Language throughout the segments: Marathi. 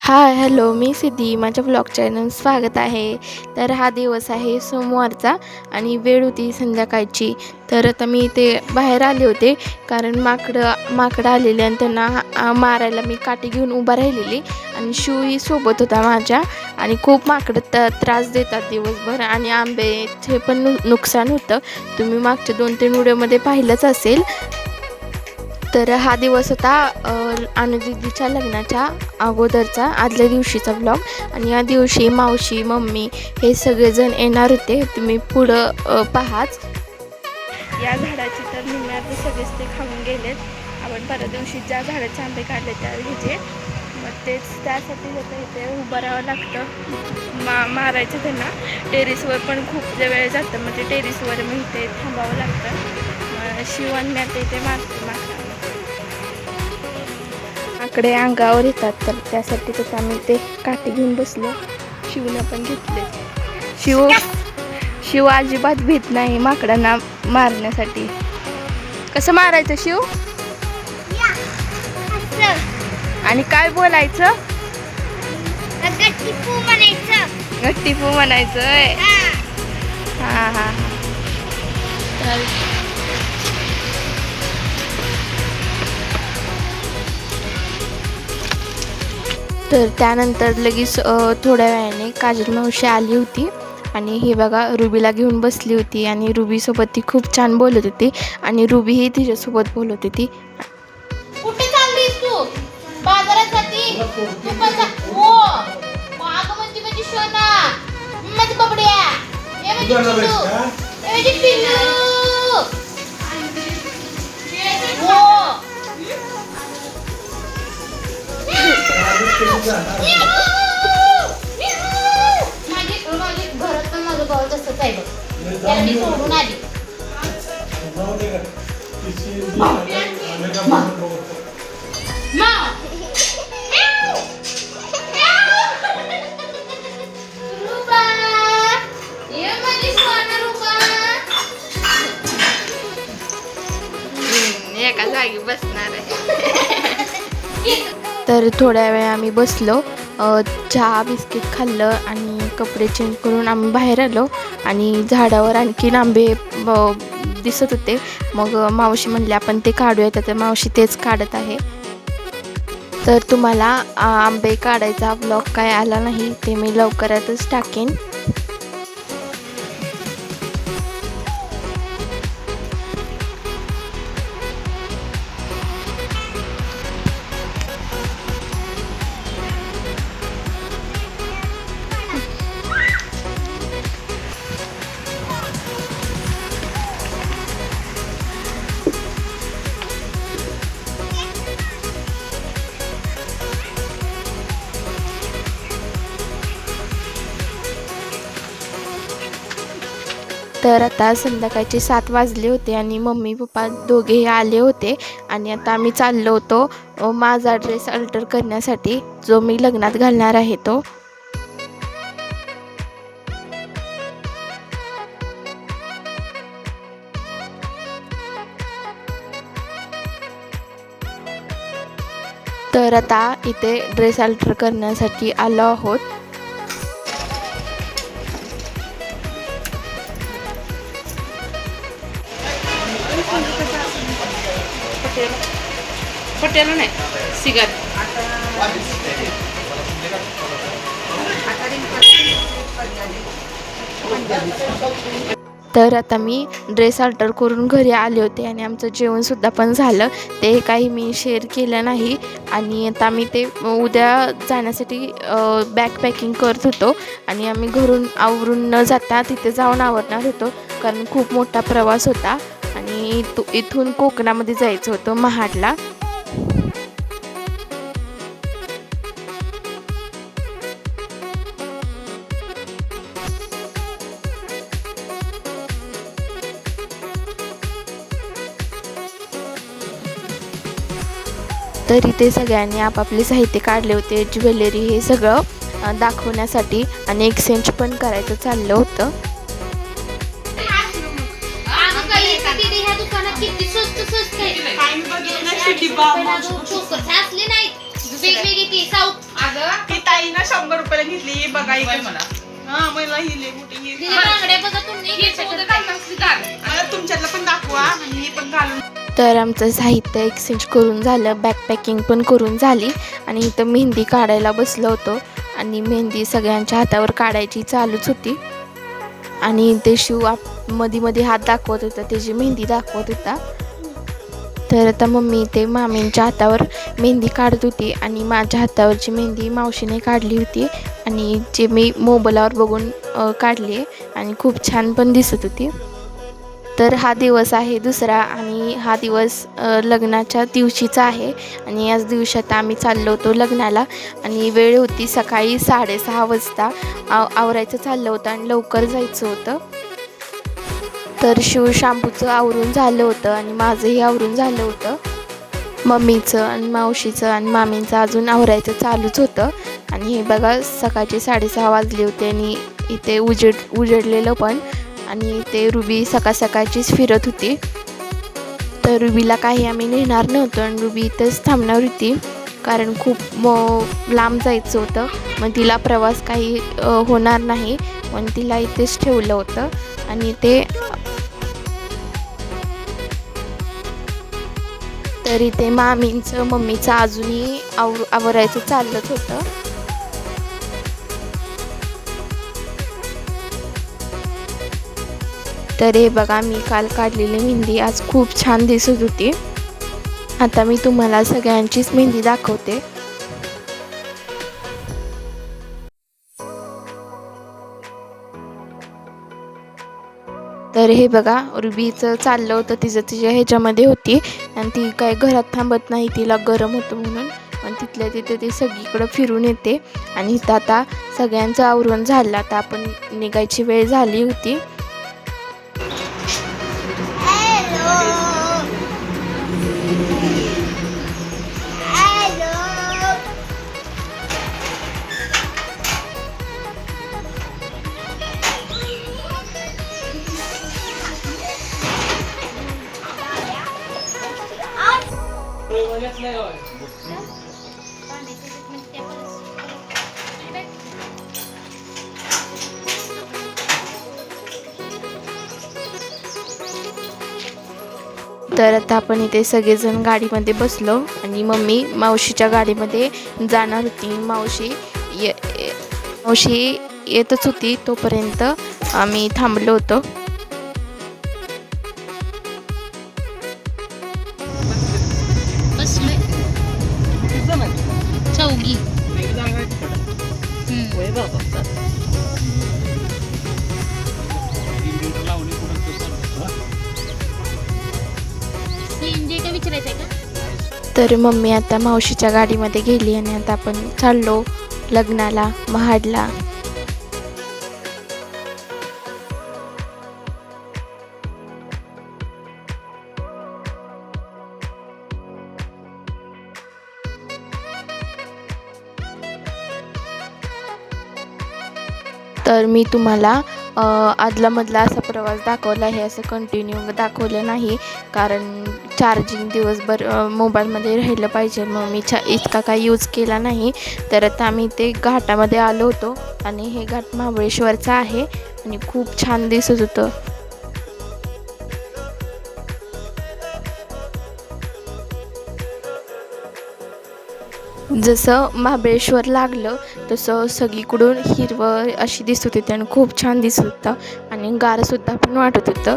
हाय हॅलो, मी सिद्धी. माझ्या ब्लॉग चॅनल स्वागत आहे. तर हा दिवस आहे सोमवारचा आणि वेळ होती संध्याकाळची. तर आता मी इथे बाहेर आले होते कारण माकडं आलेले आणि त्यांना मारायला मी काठी घेऊन उभा राहिलेली आणि शिवही सोबत होता माझ्या. आणि खूप माकडं त्रास देतात दिवसभर आणि आंब्याचे पण नुकसान होतं. तुम्ही मागच्या 2-3 व्हिडिओमध्ये पाहिलंच असेल. तर हा दिवस होता अनुदीदीच्या लग्नाच्या अगोदरचा आदल्या दिवशीचा ब्लॉग. आणि या दिवशी मावशी मम्मी हे सगळेजण येणार होते. तुम्ही पुढं पाहाच. या झाडाची तर निम्म्यात सगळेच ते खाऊन गेलेत. आपण परत दिवशी ज्या झाडाचे आंबे काढले त्या ह्याचे मग तेच त्यासाठी इथे उभं राहावं लागतं. मारायचं त्यांना. टेरेसवर पण खूप वेळ जातं म्हणजे टेरेसवर मग इथे थांबावं लागतं. शिवण्यात इथे मारते आकडे अंगावर येतात तर त्यासाठी तर आम्ही ते काठी घेऊन बसलो. शिवनं पण घेतले. शिव अजिबात भीत नाही माकडांना मारण्यासाठी. कसं मारायचं शिव? आणि काय बोलायचं? गट्टीपू म्हणायचं. गट्टीपू म्हणायचं. हा हा. तर त्यानंतर लगेच थोड्या वेळाने काजल मावशी आली होती आणि हे बघा रुबीला घेऊन बसली होती आणि रुबीसोबत ती खूप छान बोलत होती आणि रुबीही तिच्यासोबत बोलत होती. कुठे चाललीस तू? बाजारासाठी? तू पण जा. हो. माग म्हणजे शोना. माझी बबड्या. हे म्हणजे पिल्लू. हे म्हणजे पिल्लू. हो. माझे घरात पण माझं भाऊ तसंच आहे बघ. त्याला मी सोडून आली. एका जागी बसणार आहे. तर थोड्या वेळ आम्ही बसलो, चहा बिस्किट खाल्लं आणि कपडे चेंज करून आम्ही बाहेर आलो. आणि झाडावर आणखीन आंबे दिसत होते. मग मावशी म्हणले आपण ते काढूया. तर मावशी तेच काढत आहे. तर तुम्हाला आंबे काढायचा ब्लॉग काय आला नाही ते मी लवकरातच टाकेन. तर आता संध्याकाळचे 7 वाजले होते आणि मम्मी पप्पा दोघेही आले होते आणि आता आम्ही चाललो होतो माझा ड्रेस अल्टर करण्यासाठी जो मी लग्नात घालणार आहे तो. तर आता इथे ड्रेस अल्टर करण्यासाठी आलो आहोत. पटेल नाही सिगार. तर आता मी ड्रेस अल्टर करून घरी आले होते आणि आमचं जेवणसुद्धा पण झालं. ते काही मी शेअर केलं नाही. आणि आता मी ते उद्या जाण्यासाठी बॅग पॅकिंग करत होतो आणि आम्ही घरून आवरून न जाता तिथे जाऊन आवरणार होतो कारण खूप मोठा प्रवास होता आणि इथून कोकणामध्ये जायचं होतं महाडला. तर इथे सगळ्यांनी आपापले साहित्य काढले होते. ज्वेलरी हे सगळं दाखवण्यासाठी आणि एक्सचेंज पण करायचं चाललं होतं. वेगवेगळी ती साऊथ 100 रुपयाला घेतली हे बघा इकडे मला. हा मला ही लय मोठी ही तिचे बांगड्या बघा तुम्ही मला तुमच्यातलं पण दाखवा आणि हे पण घालून. तर आमचं साहित्य एक्सचेंज करून झालं, बॅकपॅकिंग पण करून झाली आणि इथं मेहंदी काढायला बसलो होतो आणि मेहंदी सगळ्यांच्या हातावर काढायची चालूच होती आणि ते शिव मध्ये मध्ये हात दाखवत होता, त्याची मेहंदी दाखवत होता. तर आता मम्मी ते मामींच्या हातावर मेहंदी काढत होती आणि माझ्या हातावरची मेहंदी मावशीने काढली होती आणि जे मी मोबाईलवर बघून काढली आणि खूप छान पण दिसत होती. तर हा दिवस आहे दुसरा आणि हा दिवस लग्नाच्या दिवशीचा आहे आणि याच दिवसात आम्ही चाललो होतो लग्नाला आणि वेळ होती सकाळी 6:30 वाजता. आवरायचं चाललं होतं आणि लवकर जायचं होतं. तर शिव शॅम्पूचं आवरून झालं होतं आणि माझंही आवरून झालं होतं. मम्मीचं आणि मावशीचं आणि मामींचं अजून आवरायचं चालूच होतं आणि हे बघा सकाळचे 6:30 वाजले होते आणि इथे उजेडलेलं पण आणि ते रुबी सकाळचीच फिरत होती. तर रुबीला काही आम्ही नेणार नव्हतो आणि रुबी इथंच थांबणार होती कारण खूप लांब जायचं होतं. मग तिला प्रवास काही होणार नाही म्हणून तिला इथेच ठेवलं होतं आणि ते तर इथे मामींचं मम्मीचं अजूनही आवरायचं चाललंच होतं. तर हे बघा मी काल काढलेली मेहंदी आज खूप छान दिसत होती. आता मी तुम्हाला सगळ्यांचीच मेहंदी दाखवते. तर हे बघा रुबीचं चाललं होतं तिच्या ह्याच्यामध्ये होती आणि ती काय घरात थांबत नाही, तिला गरम होतं म्हणून आणि तिथल्या तिथे ती सगळीकडं फिरून येते आणि इथं आता सगळ्यांचं आवरण झालं. आता आपण निघायची वेळ झाली होती. तर आता आपण इथे सगळेजण गाडीमध्ये बसलो आणि मम्मी मावशीच्या गाडीमध्ये जाणार होती. मावशी येतच होती तोपर्यंत आम्ही थांबलो होतो. बसलोय चौघी. विचारायचंय का? तर मम्मी आता मावशीच्या गाडीमध्ये गेली आणि आता आपण चाललो लग्नाला महाडला. तर मी तुम्हाला आदलामधला असा प्रवास दाखवला आहे, असं कंटिन्यू दाखवलं नाही कारण चार्जिंग दिवसभर मोबाईलमध्ये राहिलं पाहिजे मग मी इतका काही यूज केला नाही. तर आता आम्ही ते घाटामध्ये आलो होतो आणि हे घाट महाबळेश्वरचा आहे आणि खूप छान दिसत होतं. जसं महाबळेश्वर लागलं तसं सगळीकडून हिरवळ अशी दिसत होती आणि खूप छान दिसत होतं आणि गारसुद्धा पण वाटत होतं.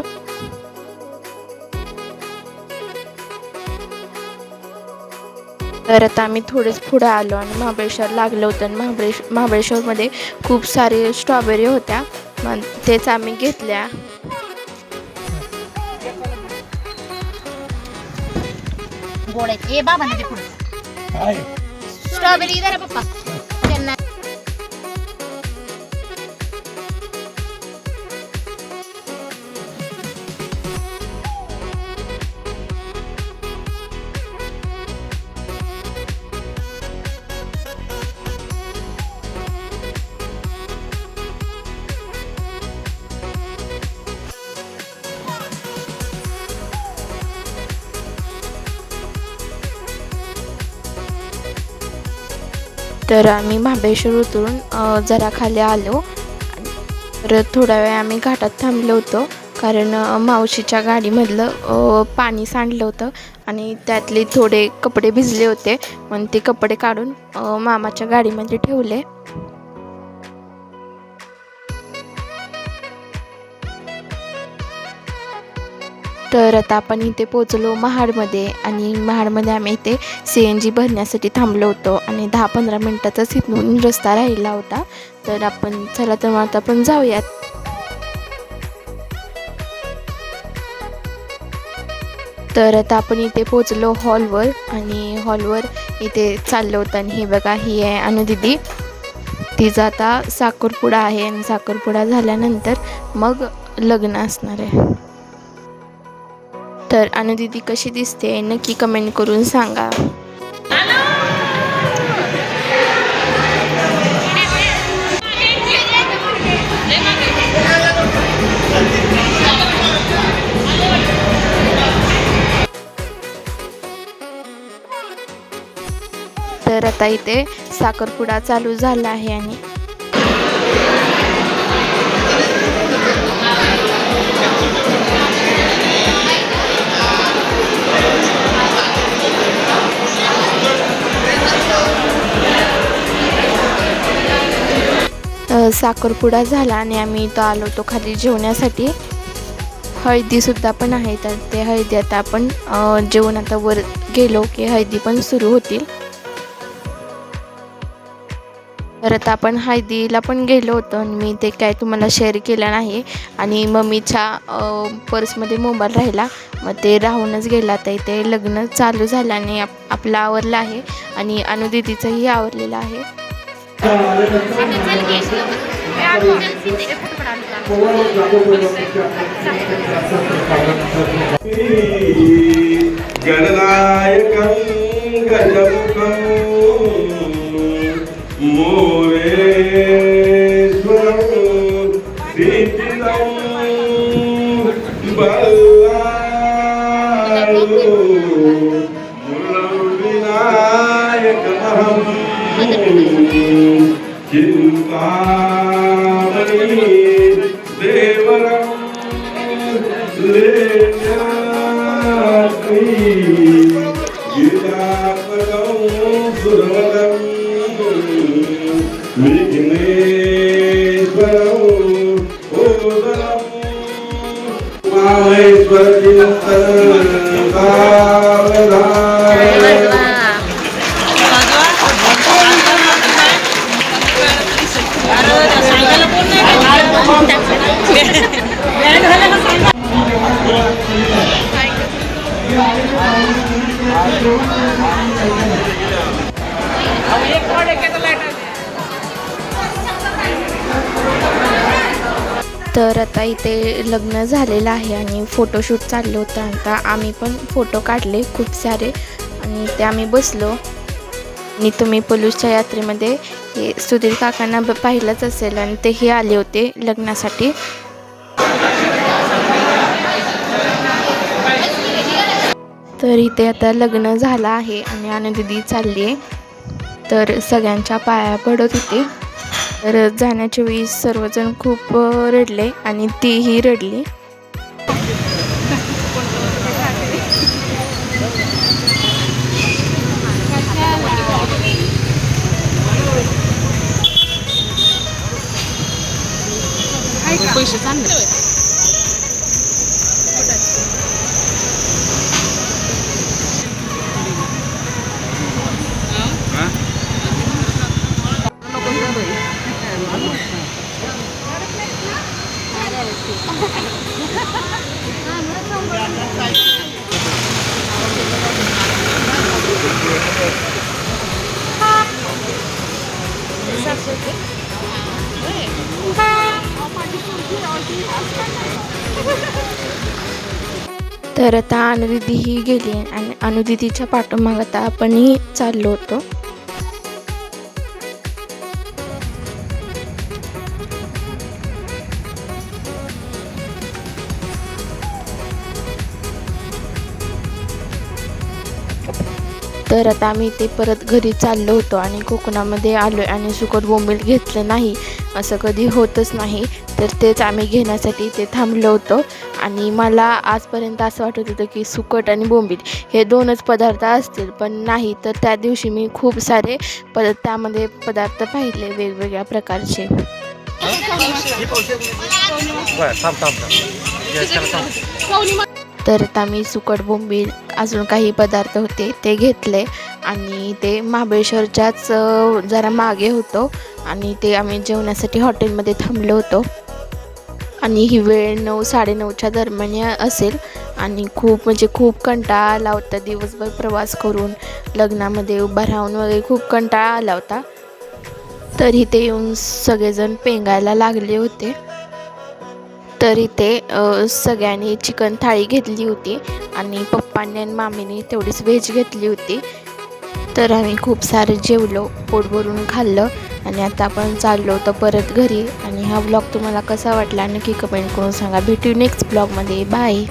तर आता आम्ही थोडेच पुढे आलो आणि महाबळेश्वर लागलं होतं आणि महाबळेश्वरमध्ये खूप सारे स्ट्रॉबेरी होत्या मग तेच आम्ही घेतल्या. गोळ्याचे ए बाबा ना ते पुढे स्ट्रॉबेरी जरा पप्पा त्यांना तर आम्ही महाबळेश्वर उतरून जरा खाली आलो. तर थोडा वेळ आम्ही घाटात थांबलो होतो, कारण मावशीच्या गाडीमधलं पाणी सांडलं होतं आणि त्यातले थोडे कपडे भिजले होते. मग ते कपडे काढून मामाच्या गाडीमध्ये ठेवले. तर आता आपण इथे पोचलो महाडमध्ये, आणि महाडमध्ये आम्ही इथे CNG भरण्यासाठी थांबलो होतो आणि 10-15 मिनटाचाच इथून रस्ता राहिला होता. तर आपण चला तर आता आपण जाऊयात. तर आता आपण इथे पोचलो हॉलवर, आणि हॉलवर इथे चाललो होतं. आणि हे बघा, ही आहे अनुदिदी. तिचा आता साखरपुडा आहे आणि साखरपुडा झाल्यानंतर मग लग्न असणार आहे. तर अनुदिदी कशी दिसते नक्की कमेंट करून सांगा. तर आता इथे साखरपुडा चालू झाला आहे. आणि साखरपुडा झाला आणि आम्ही इथं आलो होतो खाली जेवण्यासाठी. हळदीसुद्धा पण आहे, तर ते हळदी आता आपण जेवण आता वर गेलो की हळदी पण सुरू होतील. तर आता आपण हळदीला पण गेलो होतो आणि मी ते काय तुम्हाला शेअर केलं नाही. आणि मम्मीच्या पर्समध्ये मोबाईल राहिला, मग ते राहूनच गेला. तर इथे लग्न चालू झालं आणि आपलं आवरलं आहे आणि अनुदिदीचंही आवरलेलं आहे. गणनायकं गजमुखं मोरेश्वरं सिद्धिदं बल्लाळो मुरविनायकमहं चिन्तामणि देवरं लेण्यात्री गीतात्मकं सुरवरं विघ्नेश्वरं ओदरं माहेश्वरचिन्तनं कामधारं. तर आता इथे लग्न झालेलं आहे आणि फोटोशूट चाललं होतं. आता आम्ही पण फोटो काढले खूप सारे आणि ते आम्ही बसलो. आणि तुम्ही पलूसच्या यात्रेमध्ये हे सुधीर काकांना पाहिलंच असेल, आणि तेही आले होते लग्नासाठी. तर इथे आता लग्न झालं आहे आणि अनुदिदी चालली आहे. तर सगळ्यांच्या पाया पडत होते. तर जाण्याच्या वेळी सर्वजण खूप रडले आणि तीही रडली. पैसे चांगले तर आता अनुदिदी ही गेली आणि अनुदिदीच्या पाठोमाग आता आपणही चाललो होतो. तर आता आम्ही ते परत घरी चाललो होतो आणि कोकणामध्ये आलो आणि सुकट बोंबील घेतलं नाही असं कधी होतच नाही. तर तेच आम्ही घेण्यासाठी ते थांबलो होतो. आणि मला आजपर्यंत असं वाटत होतं की सुकट आणि बोंबील हे 2च पदार्थ असतील, पण नाही. तर त्या दिवशी मी खूप सारे त्यामध्ये पदार्थ पाहिले वेगवेगळ्या प्रकारचे. तर आता मी सुकट बोंबील अजून काही पदार्थ होते ते घेतले आणि ते महाबळेश्वरच्याच जरा मागे होतो आणि ते आम्ही जेवण्यासाठी हॉटेलमध्ये थांबलो होतो. आणि ही वेळ 9-9:30च्या दरम्यान असेल आणि खूप कंटाळा आला होता. दिवसभर प्रवास करून लग्नामध्ये उभा राहून वगैरे खूप कंटाळा आला होता. तर इथे येऊन सगळेजण पेंगायला लागले होते. तर इथे सगळ्यांनी चिकन थाळी घेतली होती आणि पप्पांनी आणि मामीने तेवढीच व्हेज घेतली होती. तर आम्ही खूप सारे जेवलो, पोट भरून खाल्लं आणि आता आपण चाललो होतो परत घरी. आणि हा व्लॉग तुम्हाला कसा वाटला नक्की कमेंट करून सांगा. भेटू नेक्स्ट ब्लॉगमध्ये. बाय.